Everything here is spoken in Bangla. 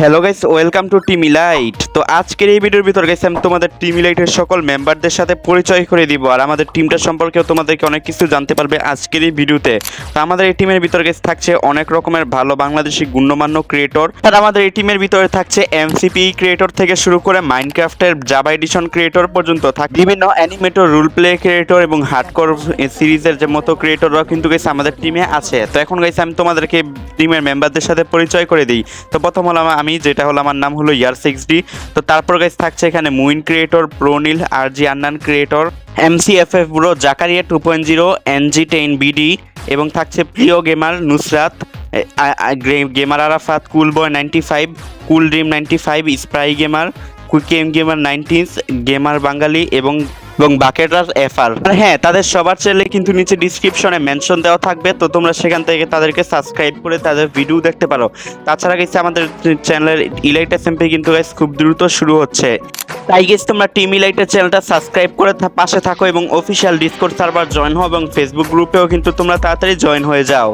Hello guys, welcome to team elite. তো আজকের এই ভিডিওর ভিতর গাইস আমি তোমাদের টিম ইলাইটের সকল মেম্বারদের সাথে পরিচয় করে দিব আর আমাদের টিমটা সম্পর্কেও তোমাদেরকে অনেক কিছু জানতে পারবে আজকের এই ভিডিওতে। তো আমাদের এই টিমের ভিতর গাইস থাকছে অনেক রকমের ভালো বাংলাদেশি গণ্যমান্য ক্রিয়েটর। আর আমাদের এই টিমের ভিতরে থাকছে এমসিপি ক্রিয়েটর থেকে শুরু করে মাইনক্রাফটের জাভা এডিশন ক্রিয়েটর পর্যন্ত থাকে বিভিন্ন অ্যানিমেটর, রোল প্লে ক্রিয়েটর এবং হার্ডকোর সিরিজের যে মতো ক্রিয়েটররাও কিন্তু গাইস আমাদের টিমে আছে। তো এখন গাইস আমি তোমাদেরকে টিমের মেম্বারদের সাথে পরিচয় করে দিই। তো প্রথম হলো আমি, যেটা হলো আমার নাম হলো ইয়ার6D। তো তারপর গাইস থাকছে এখানে Muin creator, Pronil, RG Annan creator, MCFF bro, Zakaria 2.0, NG10BD এবং থাকছে প্রিয় gamer Nusrat, gamer Arafat, cool boy 95, cool dream 95, স্প্রাই গেমার, কুইকেম গেমার 19, গেমার বাঙালি এবং বাকেটার এফআর। হ্যাঁ, তাদের সবার চ্যানেলে কিন্তু নিচে ডিসক্রিপশনে মেনশন দেওয়া থাকবে, তো তোমরা সেখান থেকে তাদেরকে সাবস্ক্রাইব করে তাদের ভিডিও দেখতে পারো। তাছাড়া গেছে আমাদের চ্যানেলের ইলাইট এসএমপি কিন্তু গাইস খুব দ্রুত শুরু হচ্ছে, তাই গেছে তোমরা টিম ইলাইটের চ্যানেলটা সাবস্ক্রাইব করে পাশে থাকো এবং অফিসিয়াল ডিসকর্ড সার্ভার জয়েন হও এবং ফেসবুক গ্রুপেও কিন্তু তোমরা তাড়াতাড়ি জয়েন হয়ে যাও।